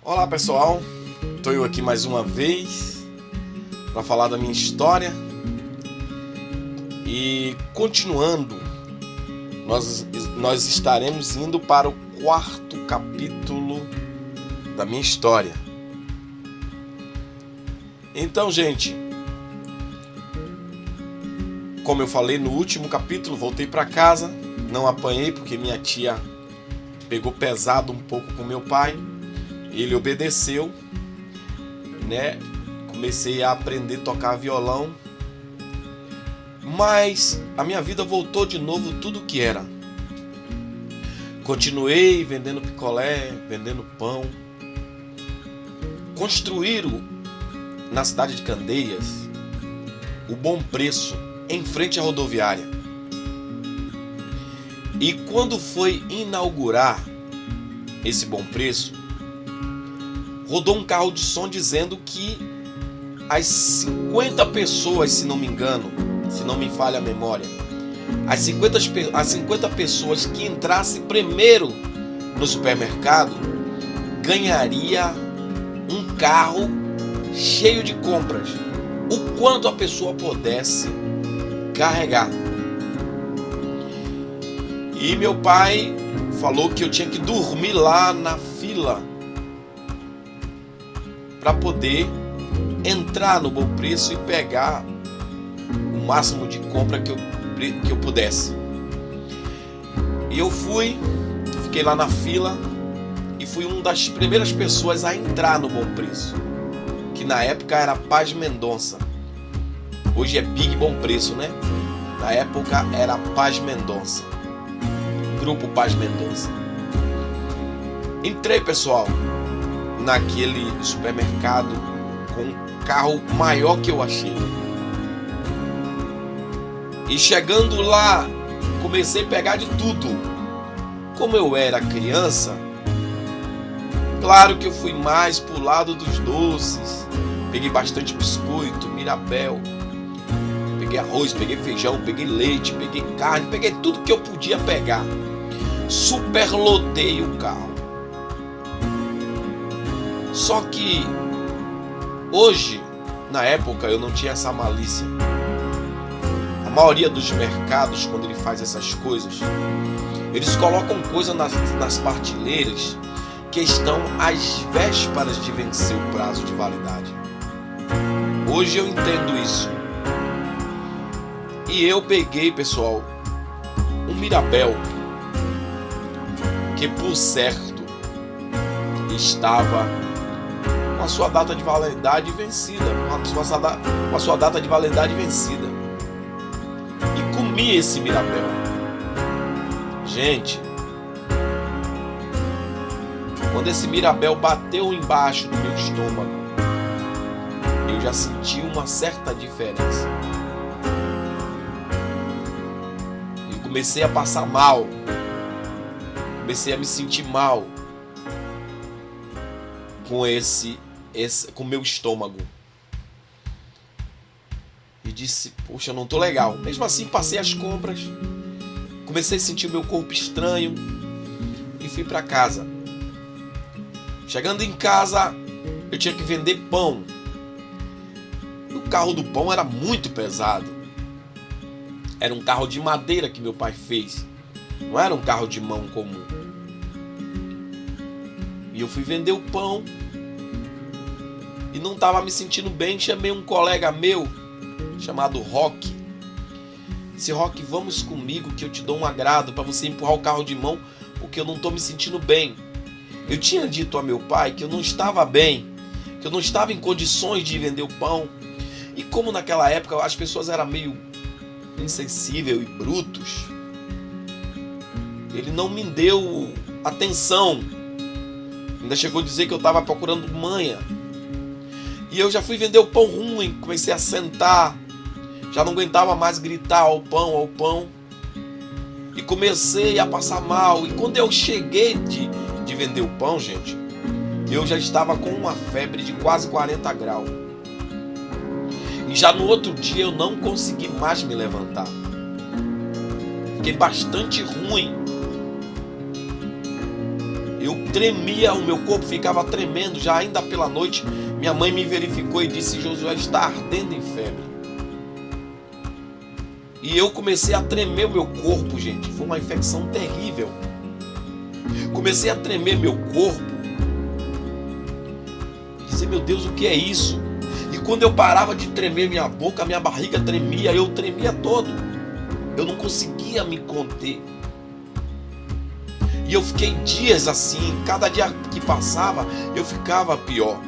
Olá pessoal, estou eu aqui mais uma vez para falar da minha história e continuando, nós estaremos indo para o quarto capítulo da minha história. Então, gente, como eu falei no último capítulo, voltei para casa, não apanhei porque minha tia pegou pesado um pouco com meu pai. Ele obedeceu, né? Comecei a aprender a tocar violão, mas a minha vida voltou de novo tudo que era. Continuei vendendo picolé, vendendo pão. Construíram na cidade de Candeias o Bom Preço, em frente à rodoviária. E quando foi inaugurar esse Bom Preço, rodou um carro de som dizendo que as 50 pessoas, se não me engano, se não me falha a memória, as 50 pessoas que entrassem primeiro no supermercado ganharia um carro cheio de compras, o quanto a pessoa pudesse carregar. E meu pai falou que eu tinha que dormir lá na fila para poder entrar no Bom Preço e pegar o máximo de compra que eu pudesse. E eu fiquei lá na fila e fui uma das primeiras pessoas a entrar no Bom Preço, que na época era Paz Mendonça. Hoje é Big Bom Preço, né? Na época era Paz Mendonça, Grupo Paz Mendonça. Entrei, pessoal, naquele supermercado com um carro maior que eu achei. E chegando lá, comecei a pegar de tudo. Como eu era criança, claro que eu fui mais pro lado dos doces. Peguei bastante biscoito, Mirabel. Peguei arroz, peguei feijão, peguei leite, peguei carne, peguei tudo que eu podia pegar. Superlotei o carro. Só que hoje, na época, eu não tinha essa malícia. A maioria dos mercados, quando ele faz essas coisas, eles colocam coisa nas prateleiras que estão às vésperas de vencer o prazo de validade. Hoje eu entendo isso. E eu peguei, pessoal, um Mirabel, que por certo estava com a sua data de validade vencida, com a sua data de validade vencida. E comi esse Mirabel. Gente, quando esse Mirabel bateu embaixo do meu estômago, eu já senti uma certa diferença. E comecei a passar mal. Comecei a me sentir mal com com o meu estômago. E disse, poxa, eu não tô legal. Mesmo assim, passei as compras, comecei a sentir o meu corpo estranho e fui para casa. Chegando em casa, eu tinha que vender pão. O carro do pão era muito pesado. Era um carro de madeira que meu pai fez. Não era um carro de mão comum. E eu fui vender o pão e não estava me sentindo bem. Chamei um colega meu chamado Rock. Disse, Rock, vamos comigo que eu te dou um agrado para você empurrar o carro de mão, porque eu não estou me sentindo bem. Eu tinha dito a meu pai que eu não estava bem, que eu não estava em condições de vender o pão. E como naquela época as pessoas eram meio insensíveis e brutos, ele não me deu atenção. Ainda chegou a dizer que eu estava procurando manha. E eu já fui vender o pão ruim, comecei a sentar, já não aguentava mais gritar ao pão. E comecei a passar mal. E quando eu cheguei de vender o pão, gente, eu já estava com uma febre de quase 40 graus. E já no outro dia eu não consegui mais me levantar. Fiquei bastante ruim. Eu tremia, o meu corpo ficava tremendo, já ainda pela noite. Minha mãe me verificou e disse: Josué está ardendo em febre. E eu comecei a tremer o meu corpo, gente. Foi uma infecção terrível. Comecei a tremer meu corpo. E dizer: meu Deus, o que é isso? E quando eu parava de tremer minha boca, minha barriga tremia, eu tremia todo. Eu não conseguia me conter. E eu fiquei dias assim, cada dia que passava, eu ficava pior.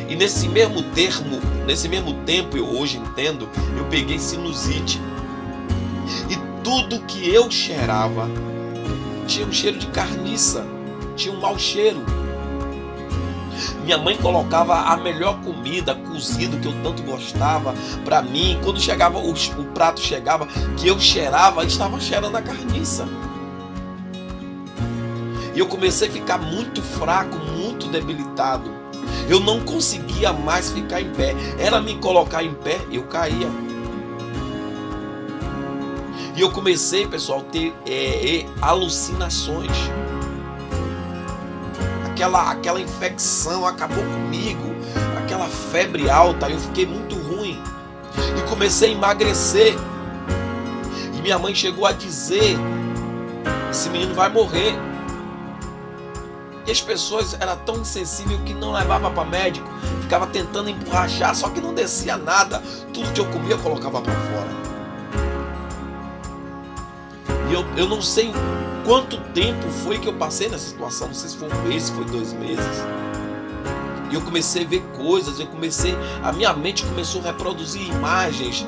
E nesse mesmo tempo, eu hoje entendo, eu peguei sinusite. E tudo que eu cheirava tinha um cheiro de carniça, tinha um mau cheiro. Minha mãe colocava a melhor comida, cozido, que eu tanto gostava, para mim. Quando chegava, o prato chegava, que eu cheirava, estava cheirando a carniça. E eu comecei a ficar muito fraco, muito debilitado. Eu não conseguia mais ficar em pé. Era me colocar em pé, eu caía. E eu comecei, pessoal, a ter alucinações. Aquela infecção acabou comigo. Aquela febre alta, eu fiquei muito ruim. E comecei a emagrecer. E minha mãe chegou a dizer: esse menino vai morrer. E as pessoas eram tão insensíveis que não levavam para médico, ficava tentando emborrachar, só que não descia nada. Tudo que eu comia eu colocava para fora. E eu não sei quanto tempo foi que eu passei nessa situação, não sei se foi um mês, se foi 2 meses. E eu comecei a ver coisas, a minha mente começou a reproduzir imagens.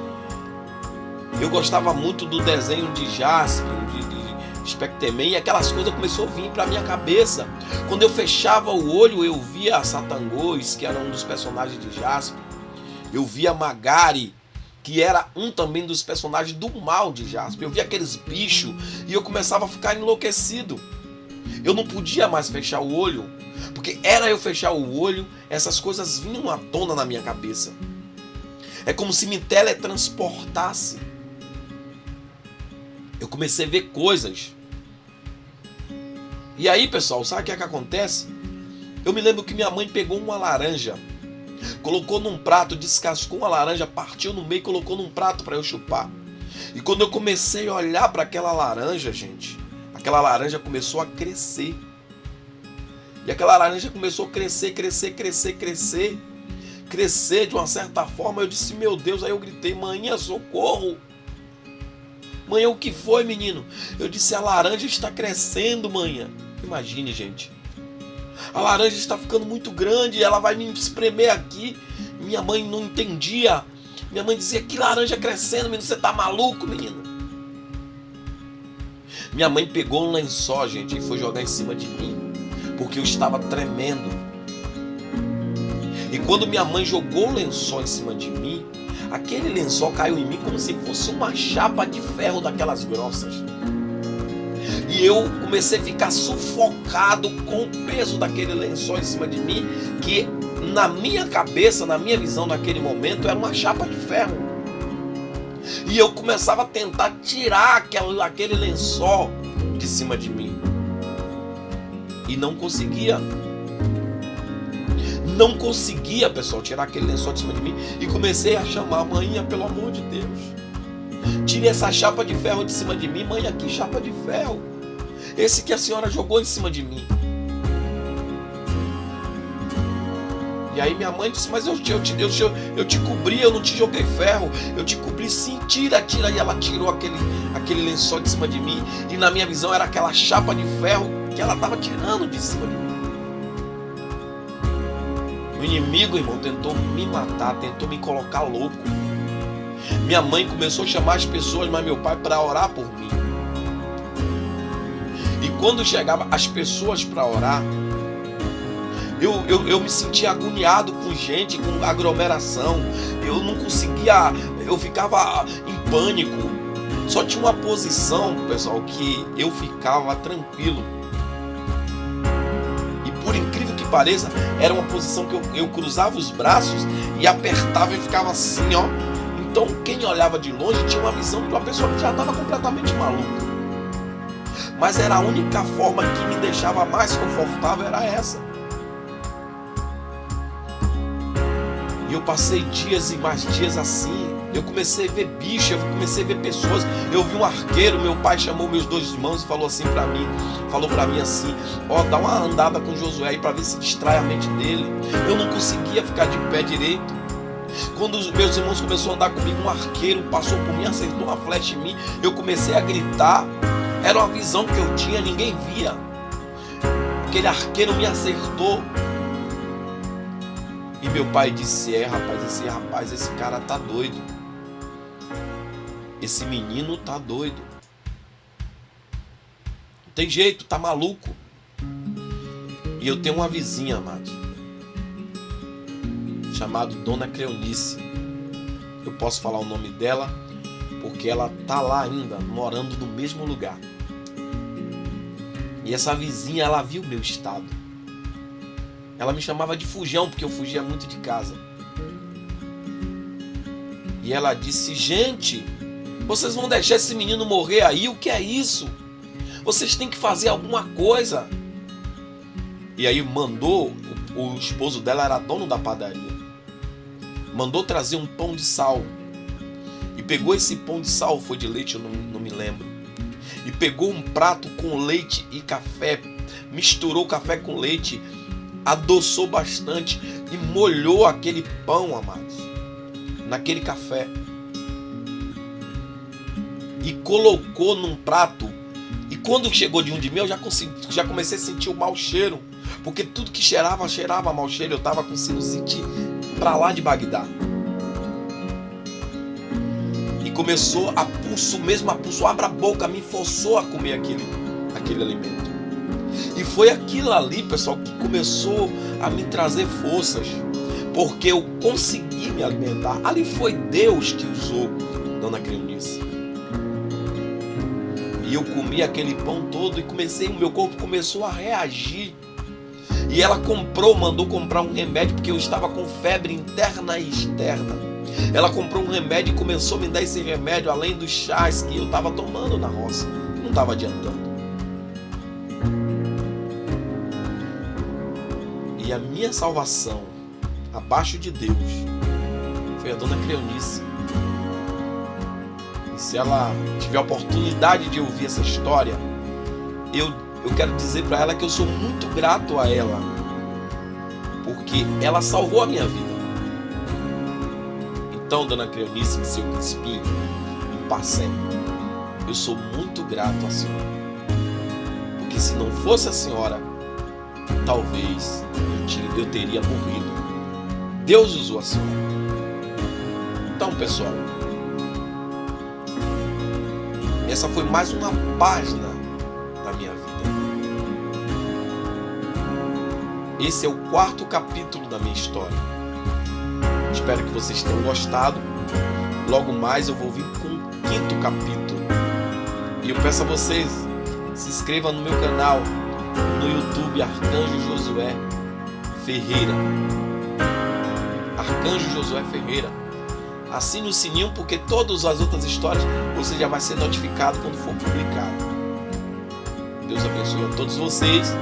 Eu gostava muito do desenho de Jaspion, de Spectreman, e aquelas coisas começaram a vir para minha cabeça. Quando eu fechava o olho, eu via Satangos, que era um dos personagens de Jaspion. Eu via Magari, que era um também dos personagens do mal de Jaspion. Eu via aqueles bichos e eu começava a ficar enlouquecido. Eu não podia mais fechar o olho, porque era eu fechar o olho, essas coisas vinham à tona na minha cabeça. É como se me teletransportasse. Eu comecei a ver coisas. E aí, pessoal, sabe o que é que acontece? Eu me lembro que minha mãe pegou uma laranja, colocou num prato, descascou uma laranja, partiu no meio e colocou num prato para eu chupar. E quando eu comecei a olhar para aquela laranja, gente, aquela laranja começou a crescer. E aquela laranja começou a crescer de uma certa forma. Eu disse: meu Deus, aí eu gritei: manhã, socorro! Manhã, o que foi, menino? Eu disse: a laranja está crescendo, manhã. Imagine, gente. A laranja está ficando muito grande, ela vai me espremer aqui. Minha mãe não entendia. Minha mãe dizia: que laranja crescendo, menino? Você tá maluco, menino? Minha mãe pegou um lençol, gente, e foi jogar em cima de mim, porque eu estava tremendo. E quando minha mãe jogou o lençol em cima de mim, aquele lençol caiu em mim como se fosse uma chapa de ferro daquelas grossas. E eu comecei a ficar sufocado com o peso daquele lençol em cima de mim, que na minha cabeça, na minha visão naquele momento, era uma chapa de ferro. E eu começava a tentar tirar aquele lençol de cima de mim. E não conseguia. Não conseguia, pessoal, tirar aquele lençol de cima de mim. E comecei a chamar: manhã, pelo amor de Deus, tire essa chapa de ferro de cima de mim. Mãe, aqui, chapa de ferro. Esse que a senhora jogou em cima de mim. E aí minha mãe disse: mas eu te cobri, eu não te joguei ferro. Eu te cobri sim, tira. E ela tirou aquele lençol de cima de mim. E na minha visão era aquela chapa de ferro que ela estava tirando de cima de mim. O inimigo, irmão, tentou me matar, tentou me colocar louco. Minha mãe começou a chamar as pessoas, mas meu pai, para orar por mim. E quando chegava as pessoas para orar, eu me sentia agoniado com gente, com aglomeração. Eu não conseguia, eu ficava em pânico. Só tinha uma posição, pessoal, que eu ficava tranquilo. E por incrível que pareça, era uma posição que eu cruzava os braços e apertava e ficava assim, ó. Então quem olhava de longe tinha uma visão de uma pessoa que já estava completamente maluca. mas era a única forma que me deixava mais confortável, era essa. E eu passei dias e mais dias assim. Eu comecei a ver bicho, eu comecei a ver pessoas. Eu vi um arqueiro, meu pai chamou meus 2 irmãos e falou assim para mim, assim, dá uma andada com Josué aí para ver se distrai a mente dele. Eu não conseguia ficar de pé direito. Quando os meus irmãos começaram a andar comigo, um arqueiro passou por mim, acertou uma flecha em mim, eu comecei a gritar. Era uma visão que eu tinha, ninguém via. Aquele arqueiro me acertou. E meu pai disse, rapaz, esse cara tá doido. Esse menino tá doido. Não tem jeito, tá maluco. E eu tenho uma vizinha, amados, chamada Dona Cleonice. Eu posso falar o nome dela porque ela tá lá ainda, morando no mesmo lugar. E essa vizinha, ela viu meu estado. Ela me chamava de fujão, porque eu fugia muito de casa. E ela disse, gente, vocês vão deixar esse menino morrer aí? O que é isso? Vocês têm que fazer alguma coisa. E aí mandou, o esposo dela era dono da padaria, mandou trazer um pão de sal. E pegou esse pão de sal, foi de leite, eu não me lembro. E pegou um prato com leite e café, misturou café com leite, adoçou bastante e molhou aquele pão, amados, naquele café. E colocou num prato. E quando chegou de um de mim, eu já comecei a sentir o mau cheiro. Porque tudo que cheirava mau cheiro. Eu estava com sinusite pra lá de Bagdá. E começou a pulso, abra a boca, me forçou a comer aquele alimento. E foi aquilo ali, pessoal, que começou a me trazer forças. Porque eu consegui me alimentar. Ali foi Deus que usou Dona Cleonice. E eu comi aquele pão todo e o meu corpo começou a reagir. E ela mandou comprar um remédio, porque eu estava com febre interna e externa. Ela comprou um remédio e começou a me dar esse remédio, além dos chás que eu estava tomando na roça, que não estava adiantando. E a minha salvação, abaixo de Deus, foi a Dona Cleonice. E se ela tiver a oportunidade de ouvir essa história, eu quero dizer para ela que eu sou muito grato a ela, porque ela salvou a minha vida. Então, Dona Cleonice e seu Crispim, em Passé, eu sou muito grato à senhora, porque se não fosse a senhora, talvez eu teria morrido. Deus usou a senhora. Então, pessoal, essa foi mais uma página da minha vida. Esse é o 4º capítulo da minha história. Espero que vocês tenham gostado. Logo mais eu vou vir com o 5º capítulo. E eu peço a vocês, se inscrevam no meu canal no YouTube, Arcanjo Josué Ferreira. Arcanjo Josué Ferreira. Assine o sininho, porque todas as outras histórias você já vai ser notificado quando for publicado. Deus abençoe a todos vocês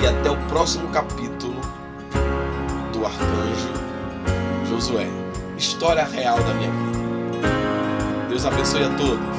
e até o próximo capítulo do Arcanjo Josué. História real da minha vida. Deus abençoe a todos.